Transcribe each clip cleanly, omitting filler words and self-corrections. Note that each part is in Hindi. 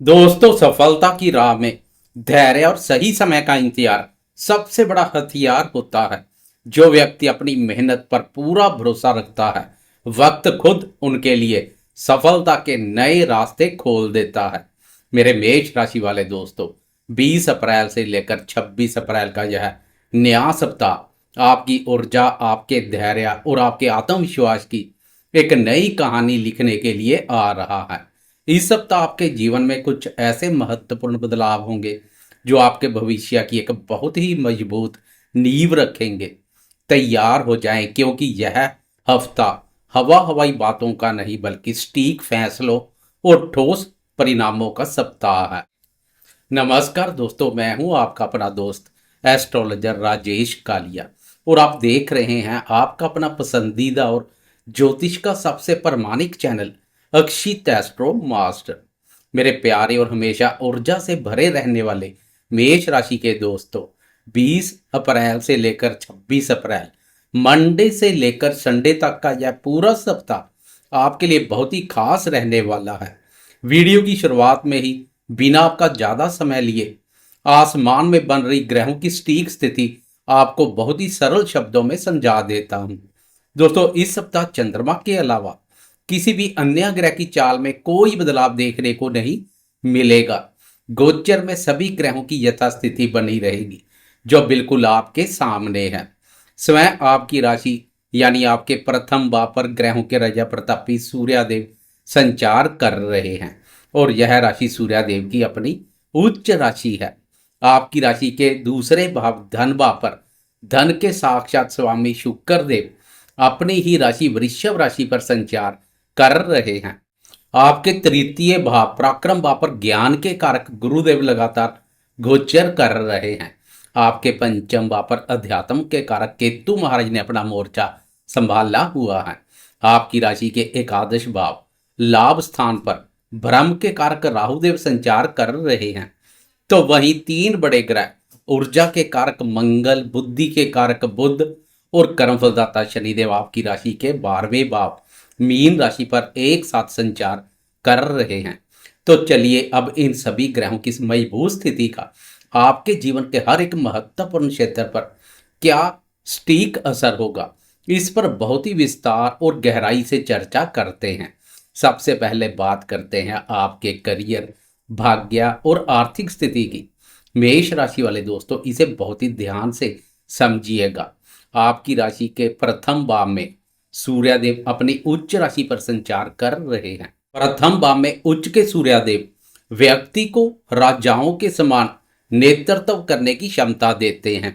दोस्तों, सफलता की राह में धैर्य और सही समय का इंतजार सबसे बड़ा हथियार होता है। जो व्यक्ति अपनी मेहनत पर पूरा भरोसा रखता है, वक्त खुद उनके लिए सफलता के नए रास्ते खोल देता है। मेरे मेष राशि वाले दोस्तों, 20 अप्रैल से लेकर 26 अप्रैल का यह नया सप्ताह आपकी ऊर्जा, आपके धैर्य और आपके आत्मविश्वास की एक नई कहानी लिखने के लिए आ रहा है। इस सप्ताह आपके जीवन में कुछ ऐसे महत्वपूर्ण बदलाव होंगे जो आपके भविष्य की एक बहुत ही मजबूत नींव रखेंगे। तैयार हो जाएं, क्योंकि यह हफ्ता हवा हवाई बातों का नहीं बल्कि सटीक फैसलों और ठोस परिणामों का सप्ताह है। नमस्कार दोस्तों, मैं हूं आपका अपना दोस्त एस्ट्रोलॉजर राजेश कालिया, और आप देख रहे हैं आपका अपना पसंदीदा और ज्योतिष का सबसे प्रामाणिक चैनल अक्षित एस्ट्रो मास्टर। मेरे प्यारे और हमेशा ऊर्जा से भरे रहने वाले मेष राशि के दोस्तों, 20 अप्रैल से लेकर 26 अप्रैल, मंडे से लेकर संडे तक का यह पूरा सप्ताह आपके लिए बहुत ही खास रहने वाला है। वीडियो की शुरुआत में ही बिना आपका ज्यादा समय लिए आसमान में बन रही ग्रहों की सटीक स्थिति आपको बहुत ही सरल शब्दों में समझा देता हूं। दोस्तों, इस सप्ताह चंद्रमा के अलावा किसी भी अन्य ग्रह की चाल में कोई बदलाव देखने को नहीं मिलेगा। गोचर में सभी ग्रहों की यथास्थिति बनी रहेगी, जो बिल्कुल आपके सामने है। स्वयं आपकी राशि यानी आपके प्रथम भाव पर ग्रहों के राजा प्रतापी सूर्यदेव संचार कर रहे हैं, और यह राशि सूर्यदेव की अपनी उच्च राशि है। आपकी राशि के दूसरे भाव धन भाव पर धन के साक्षात स्वामी शुक्र देव अपनी ही राशि वृषभ राशि पर संचार कर रहे हैं। आपके तृतीय भाव पराक्रम भाव पर ज्ञान के कारक गुरुदेव लगातार गोचर कर रहे हैं। आपके पंचम भाव पर अध्यात्म के कारक केतु महाराज ने अपना मोर्चा संभाला हुआ है। आपकी राशि के एकादश भाव लाभ स्थान पर ब्रह्म के कारक राहुदेव संचार कर रहे हैं। तो वहीं तीन बड़े ग्रह ऊर्जा के कारक मंगल, बुद्धि के कारक बुध और कर्मफलदाता शनिदेव आपकी राशि के 12वें भाव मीन राशि पर एक साथ संचार कर रहे हैं। तो चलिए अब इन सभी ग्रहों की मजबूत स्थिति का आपके जीवन के हर एक महत्वपूर्ण क्षेत्र पर क्या सटीक असर होगा, इस पर बहुत ही विस्तार और गहराई से चर्चा करते हैं। सबसे पहले बात करते हैं आपके करियर, भाग्य और आर्थिक स्थिति की। मेष राशि वाले दोस्तों, इसे बहुत ही ध्यान से समझिएगा। आपकी राशि के प्रथम भाव में सूर्यदेव अपनी उच्च राशि पर संचार कर रहे हैं। प्रथम भाव में उच्च के सूर्यदेव व्यक्ति को राजाओं के समान नेतृत्व करने की क्षमता देते हैं।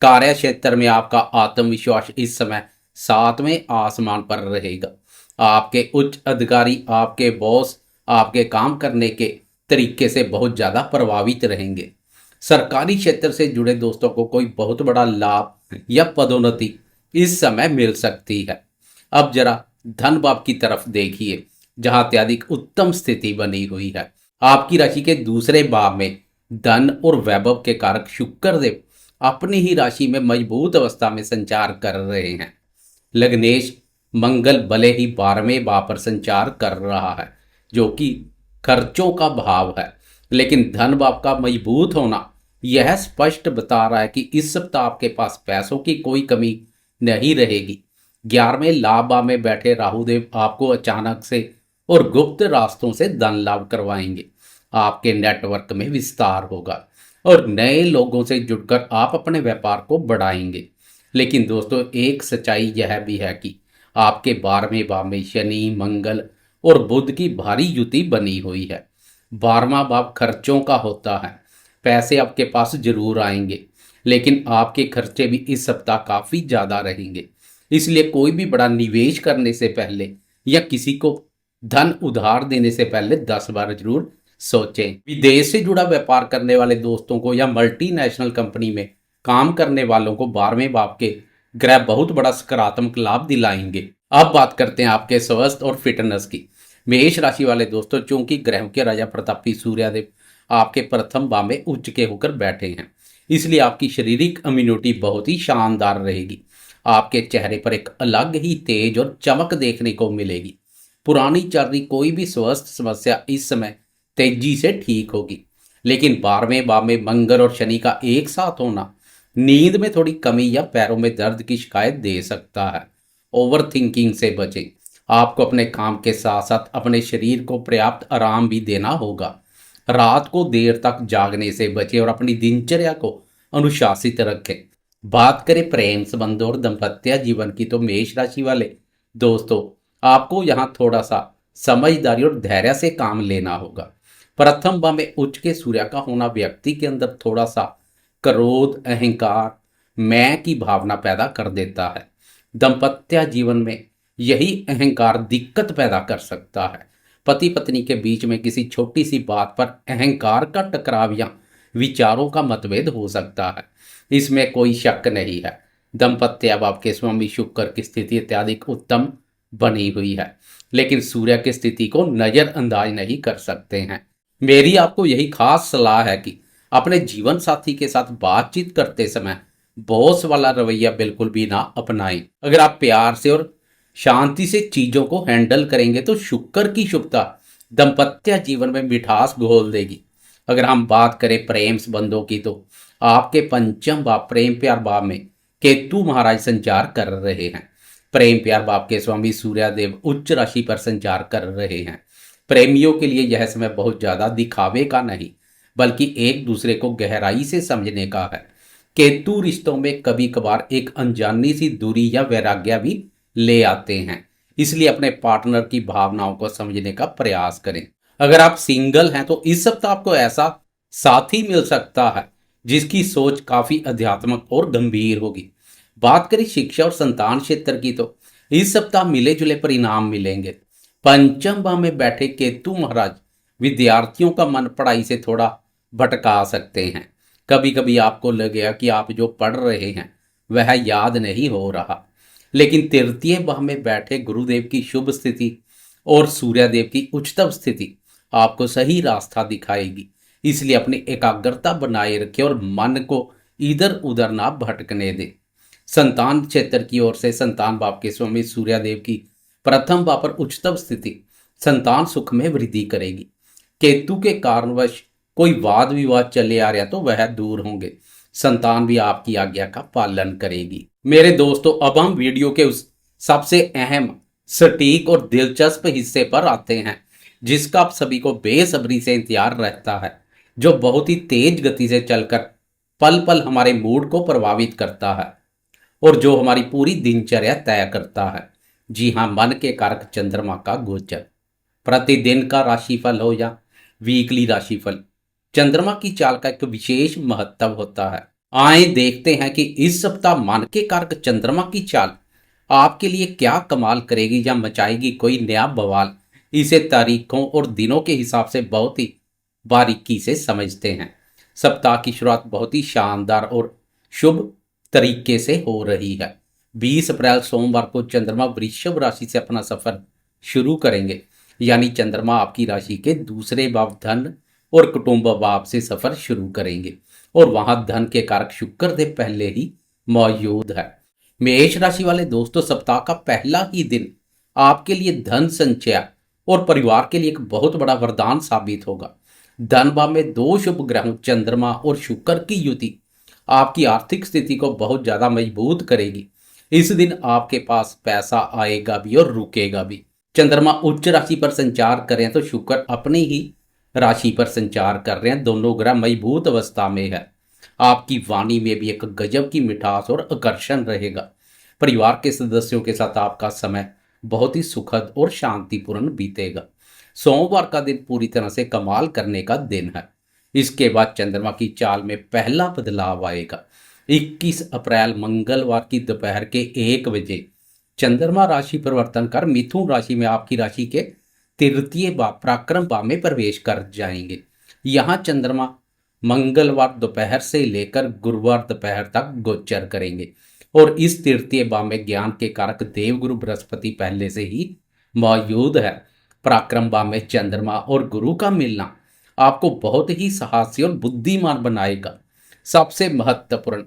कार्य क्षेत्र में आपका आत्मविश्वास इस समय सातवें आसमान पर रहेगा। आपके उच्च अधिकारी, आपके बॉस आपके काम करने के तरीके से बहुत ज्यादा प्रभावित रहेंगे। सरकारी क्षेत्र से जुड़े दोस्तों को कोई बहुत बड़ा लाभ या पदोन्नति इस समय मिल सकती है। अब जरा धन भाव की तरफ देखिए, जहां अत्यधिक उत्तम स्थिति बनी हुई है। आपकी राशि के दूसरे भाव में धन और वैभव के कारक शुक्र देव अपनी ही राशि में मजबूत अवस्था में संचार कर रहे हैं। लग्नेश मंगल भले ही 12वें भाव पर संचार कर रहा है, जो कि खर्चों का भाव है, लेकिन धन भाव का मजबूत होना यह स्पष्ट बता रहा है कि इस सप्ताह आपके पास पैसों की कोई कमी नहीं रहेगी। 11वें लाभ भाव में बैठे राहुदेव आपको अचानक से और गुप्त रास्तों से धन लाभ करवाएंगे। आपके नेटवर्क में विस्तार होगा और नए लोगों से जुड़कर आप अपने व्यापार को बढ़ाएंगे। लेकिन दोस्तों, एक सच्चाई यह भी है कि आपके 12वें भाव में शनि, मंगल और बुध की भारी युति बनी हुई है। 12वां भाव खर्चों का होता है। पैसे आपके पास जरूर आएंगे, लेकिन आपके खर्चे भी इस सप्ताह काफी ज्यादा रहेंगे। इसलिए कोई भी बड़ा निवेश करने से पहले या किसी को धन उधार देने से पहले 10 बार जरूर सोचें। विदेश से जुड़ा व्यापार करने वाले दोस्तों को या मल्टीनेशनल कंपनी में काम करने वालों को 12वें भाव के ग्रह बहुत बड़ा सकारात्मक लाभ दिलाएंगे। अब बात करते हैं आपके स्वास्थ्य और फिटनेस की। मेष राशि वाले दोस्तों, चूंकि ग्रहों के राजा प्रतापी सूर्यदेव आपके प्रथम भाव में उच्च के होकर बैठे हैं, इसलिए आपकी शारीरिक इम्यूनिटी बहुत ही शानदार रहेगी। आपके चेहरे पर एक अलग ही तेज और चमक देखने को मिलेगी। पुरानी चल रही कोई भी स्वास्थ्य समस्या इस समय तेजी से ठीक होगी। लेकिन 12वें भाव में मंगल और शनि का एक साथ होना नींद में थोड़ी कमी या पैरों में दर्द की शिकायत दे सकता है। ओवर थिंकिंग से बचें। आपको अपने काम के साथ साथ अपने शरीर को पर्याप्त आराम भी देना होगा। रात को देर तक जागने से बचें और अपनी दिनचर्या को अनुशासित रखें। बात करें प्रेम संबंधों और दाम्पत्य जीवन की, तो मेष राशि वाले दोस्तों, आपको यहाँ थोड़ा सा समझदारी और धैर्य से काम लेना होगा। प्रथम भाव में उच्च के सूर्य का होना व्यक्ति के अंदर थोड़ा सा क्रोध, अहंकार, मैं की भावना पैदा कर देता है। दाम्पत्य जीवन में यही अहंकार दिक्कत पैदा कर सकता है। पति पत्नी के बीच में किसी छोटी सी बात पर अहंकार का टकराव या विचारों का मतभेद हो सकता है, इसमें कोई शक नहीं है। दाम्पत्य भाव के स्वामी शुक्र की स्थिति अत्यधिक उत्तम बनी हुई है, लेकिन सूर्य की स्थिति को नजरअंदाज नहीं कर सकते हैं। मेरी आपको यही खास सलाह है कि अपने जीवन साथी के साथ बातचीत करते समय बॉस वाला रवैया बिल्कुल भी ना अपनाएं। अगर आप प्यार से और शांति से चीजों को हैंडल करेंगे तो शुक्र की शुभता दाम्पत्य जीवन में मिठास घोल देगी। अगर हम बात करें प्रेम संबंधों की, तो आपके पंचम भाव प्रेम प्यार भाव में केतु महाराज संचार कर रहे हैं। प्रेम प्यार भाव के स्वामी सूर्यदेव उच्च राशि पर संचार कर रहे हैं। प्रेमियों के लिए यह समय बहुत ज्यादा दिखावे का नहीं, बल्कि एक दूसरे को गहराई से समझने का है। केतु रिश्तों में कभी कभार एक अनजानी सी दूरी या वैराग्य भी ले आते हैं, इसलिए अपने पार्टनर की भावनाओं को समझने का प्रयास करें। अगर आप सिंगल हैं तो इस सप्ताह आपको ऐसा साथी मिल सकता है जिसकी सोच काफी अध्यात्मक और गंभीर होगी। बात करें शिक्षा और संतान क्षेत्र की, तो इस सप्ताह मिले जुले परिणाम मिलेंगे। पंचम भाव में बैठे केतु महाराज विद्यार्थियों का मन पढ़ाई से थोड़ा भटका सकते हैं। कभी कभी आपको लगेगा कि आप जो पढ़ रहे हैं वह याद नहीं हो रहा, लेकिन तृतीय भाव में बैठे गुरुदेव की शुभ स्थिति और सूर्यदेव की उच्चतम स्थिति आपको सही रास्ता दिखाएगी। इसलिए अपनी एकाग्रता बनाए रखें और मन को इधर उधर ना भटकने दें। संतान क्षेत्र की ओर से संतान भाव के स्वामी सूर्यदेव की प्रथम भाव पर उच्चतम स्थिति संतान सुख में वृद्धि करेगी। केतु के कारणवश कोई वाद विवाद चले आ रहा तो वह दूर होंगे। संतान भी आपकी आज्ञा का पालन करेगी। मेरे दोस्तों, अब हम वीडियो के उस सबसे अहम, सटीक और दिलचस्प हिस्से पर आते हैं जिसका आप सभी को बेसब्री से इंतजार रहता है, जो बहुत ही तेज गति से चलकर पल पल हमारे मूड को प्रभावित करता है और जो हमारी पूरी दिनचर्या तय करता है। जी हाँ, मन के कारक चंद्रमा का गोचर। प्रतिदिन का राशिफल हो या वीकली राशिफल, चंद्रमा की चाल का एक विशेष महत्व होता है। आए देखते हैं कि इस सप्ताह मन के कारक चंद्रमा की चाल आपके लिए क्या कमाल करेगी या मचाएगी कोई नया बवाल। इसे तारीखों और दिनों के हिसाब से बहुत ही बारीकी से समझते हैं। सप्ताह की शुरुआत बहुत ही शानदार और शुभ तरीके से हो रही है। 20 अप्रैल सोमवार को चंद्रमा वृषभ राशि से अपना सफर शुरू करेंगे, यानी चंद्रमा आपकी राशि के दूसरे भाव धन और कुटुंब भाव से सफर शुरू करेंगे और वहां धन के कारक शुक्र देव पहले ही मौजूद है। मेष राशि वाले दोस्तों, सप्ताह का पहला ही दिन आपके लिए धन संचय और परिवार के लिए एक बहुत बड़ा वरदान साबित होगा। धन भाव में दो शुभ ग्रहों चंद्रमा और शुक्र की युति आपकी आर्थिक स्थिति को बहुत ज्यादा मजबूत करेगी। इस दिन आपके पास पैसा आएगा भी और रुकेगा भी। चंद्रमा उच्च राशि पर संचार करें तो शुक्र अपनी ही राशि पर संचार कर रहे हैं। दोनों ग्रह मजबूत अवस्था में है। आपकी वाणी में भी एक गजब की मिठास और आकर्षण रहेगा। परिवार के सदस्यों के साथ आपका समय बहुत ही सुखद और शांतिपूर्ण बीतेगा। सोमवार का दिन पूरी तरह से कमाल करने का दिन है। इसके बाद चंद्रमा की चाल में पहला बदलाव आएगा। 21 अप्रैल मंगलवार की दोपहर के 1 बजे चंद्रमा राशि परिवर्तन कर मिथुन राशि में आपकी राशि के तृतीय भाव पराक्रम भाव में प्रवेश कर जाएंगे। यहाँ चंद्रमा मंगलवार दोपहर से लेकर गुरुवार दोपहर तक गोचर करेंगे और इस तृतीय भाव में ज्ञान के कारक देवगुरु बृहस्पति पहले से ही मौजूद है। पराक्रम भाव में चंद्रमा और गुरु का मिलना आपको बहुत ही साहसी और बुद्धिमान बनाएगा। सबसे महत्वपूर्ण,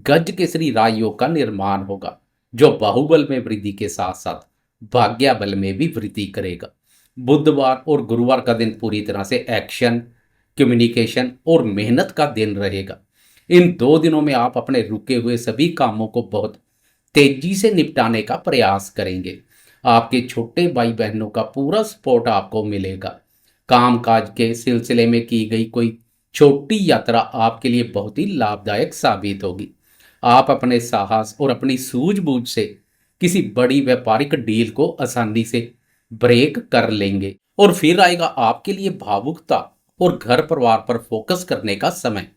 गज केसरी राजयोग का निर्माण होगा, जो बाहुबल में वृद्धि के साथ साथ भाग्य बल में भी वृद्धि करेगा। बुधवार और गुरुवार का दिन पूरी तरह से एक्शन, कम्युनिकेशन और मेहनत का दिन रहेगा। इन 2 दिनों में आप अपने रुके हुए सभी कामों को बहुत तेजी से निपटाने का प्रयास करेंगे। आपके छोटे भाई बहनों का पूरा सपोर्ट आपको मिलेगा। कामकाज के सिलसिले में की गई कोई छोटी यात्रा आपके लिए बहुत ही लाभदायक साबित होगी। आप अपने साहस और अपनी सूझबूझ से किसी बड़ी व्यापारिक डील को आसानी से ब्रेक कर लेंगे। और फिर आएगा आपके लिए भावुकता और घर परिवार पर फोकस करने का समय।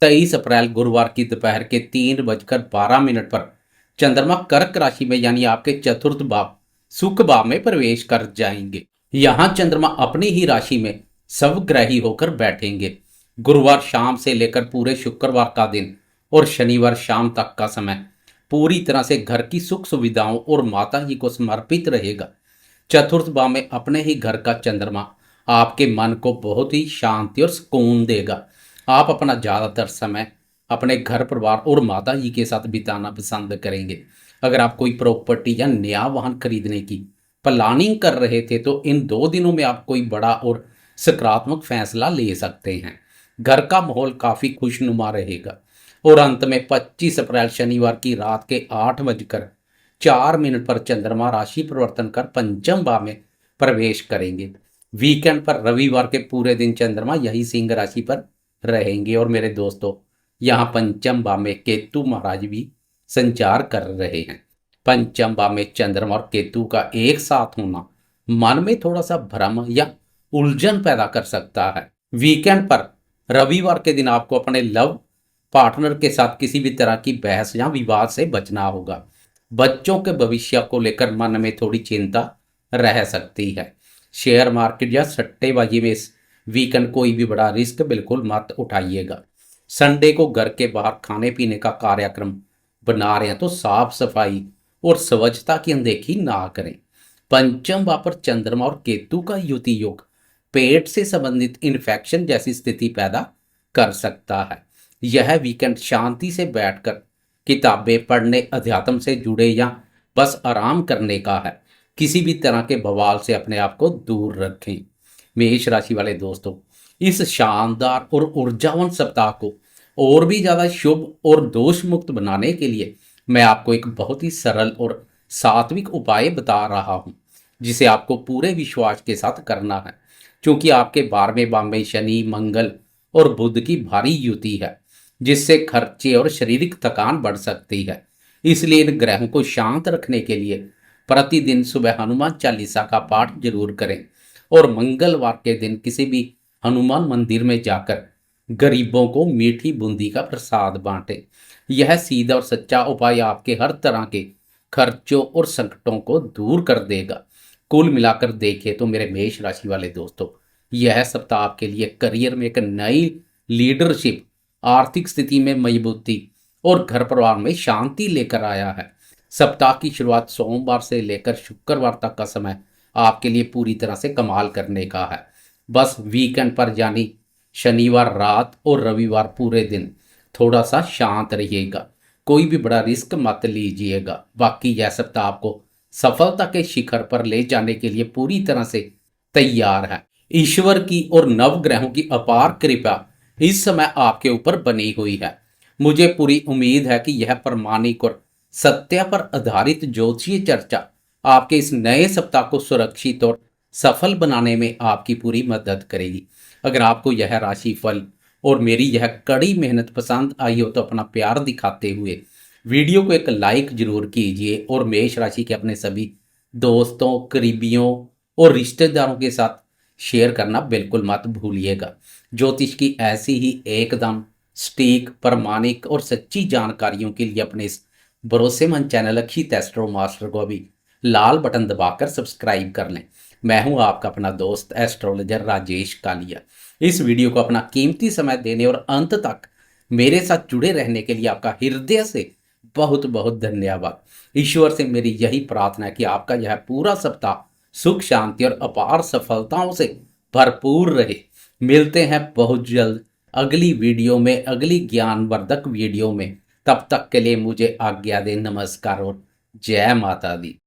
23 अप्रैल गुरुवार की दोपहर के 3:12 पर चंद्रमा कर्क राशि में यानी आपके चतुर्थ भाव सुख भाव में प्रवेश कर जाएंगे। यहां चंद्रमा अपनी ही राशि में स्वग्रही होकर बैठेंगे। गुरुवार शाम से लेकर पूरे शुक्रवार का दिन और शनिवार शाम तक का समय पूरी तरह से घर की सुख सुविधाओं और माता जी को समर्पित रहेगा। चतुर्थ भाव में अपने ही घर का चंद्रमा आपके मन को बहुत ही शांति और सुकून देगा। आप अपना ज्यादातर समय अपने घर परिवार और माता जी के साथ बिताना पसंद करेंगे। अगर आप कोई प्रॉपर्टी या नया वाहन खरीदने की प्लानिंग कर रहे थे तो इन 2 दिनों में आप कोई बड़ा और सकारात्मक फैसला ले सकते हैं। घर का माहौल काफी खुशनुमा रहेगा। और अंत में 25 अप्रैल शनिवार की रात के 8:04 पर चंद्रमा राशि परिवर्तन कर पंचम भाव में प्रवेश करेंगे। वीकेंड पर रविवार के पूरे दिन चंद्रमा यही सिंह राशि पर रहेंगे। और मेरे दोस्तों, यहाँ पंचम भाव में केतु महाराज भी संचार कर रहे हैं। पंचम भाव में चंद्रमा और केतु का एक साथ होना मन में थोड़ा सा भ्रम या उलझन पैदा कर सकता है। वीकेंड पर रविवार के दिन आपको अपने लव पार्टनर के साथ किसी भी तरह की बहस या विवाद से बचना होगा। बच्चों के भविष्य को लेकर मन में थोड़ी चिंता रह सकती है। शेयर मार्केट या सट्टेबाजी में इस वीकेंड कोई भी बड़ा रिस्क बिल्कुल मत उठाइएगा। संडे को घर के बाहर खाने पीने का कार्यक्रम बना रहे हैं तो साफ सफाई और स्वच्छता की अनदेखी ना करें। पंचम भाव पर चंद्रमा और केतु का युति योग पेट से संबंधित इन्फेक्शन जैसी स्थिति पैदा कर सकता है। यह वीकेंड शांति से बैठकर किताबें पढ़ने, अध्यात्म से जुड़े या बस आराम करने का है। किसी भी तरह के बवाल से अपने आप को दूर रखें। मेष राशि वाले दोस्तों, इस शानदार और ऊर्जावान सप्ताह को और भी ज्यादा शुभ और दोष मुक्त बनाने के लिए मैं आपको एक बहुत ही सरल और सात्विक उपाय बता रहा हूं, जिसे आपको पूरे विश्वास के साथ करना है। क्योंकि आपके 12वें भाव में शनि, मंगल और बुध की भारी युति है, जिससे खर्चे और शारीरिक थकान बढ़ सकती है। इसलिए इन ग्रहों को शांत रखने के लिए प्रतिदिन सुबह हनुमान चालीसा का पाठ जरूर करें और मंगलवार के दिन किसी भी हनुमान मंदिर में जाकर गरीबों को मीठी बूंदी का प्रसाद बांटें। यह सीधा और सच्चा उपाय आपके हर तरह के खर्चों और संकटों को दूर कर देगा। कुल मिलाकर देखें तो मेरे मेष राशि वाले दोस्तों, यह सप्ताह आपके लिए करियर में एक नई लीडरशिप, आर्थिक स्थिति में मजबूती और घर परिवार में शांति लेकर आया है। सप्ताह की शुरुआत सोमवार से लेकर शुक्रवार तक का समय आपके लिए पूरी तरह से कमाल करने का है। बस वीकेंड पर यानी शनिवार रात और रविवार पूरे दिन थोड़ा सा शांत रहिएगा। कोई भी बड़ा रिस्क मत लीजिएगा। बाकी यह सप्ताह आपको सफलता के शिखर पर ले जाने के लिए पूरी तरह से तैयार है। ईश्वर की और नवग्रहों की अपार कृपा इस समय आपके ऊपर बनी हुई है। मुझे पूरी उम्मीद है कि यह प्रामाणिक और सत्य पर आधारित ज्योतिषीय चर्चा आपके इस नए सप्ताह को सुरक्षित और सफल बनाने में आपकी पूरी मदद करेगी। अगर आपको यह राशिफल और मेरी यह कड़ी मेहनत पसंद आई हो तो अपना प्यार दिखाते हुए वीडियो को एक लाइक जरूर कीजिए और मेष राशि के अपने सभी दोस्तों, करीबियों और रिश्तेदारों के साथ शेयर करना बिल्कुल मत भूलिएगा। ज्योतिष की ऐसी ही एकदम सटीक, प्रामाणिक और सच्ची जानकारियों के लिए अपने इस भरोसेमंद चैनल अक्षित एस्ट्रो मास्टर को अभी लाल बटन दबाकर सब्सक्राइब कर लें। मैं हूं आपका अपना दोस्त एस्ट्रोलॉजर राजेश कालिया। इस वीडियो को अपना कीमती समय देने और अंत तक मेरे साथ जुड़े रहने के लिए आपका हृदय से बहुत बहुत धन्यवाद। ईश्वर से मेरी यही प्रार्थना है कि आपका यह पूरा सप्ताह सुख, शांति और अपार सफलताओं से भरपूर रहे। मिलते हैं बहुत जल्द अगली वीडियो में, अगली ज्ञानवर्धक वीडियो में। तब तक के लिए मुझे आज्ञा दें। नमस्कार और जय माता दी।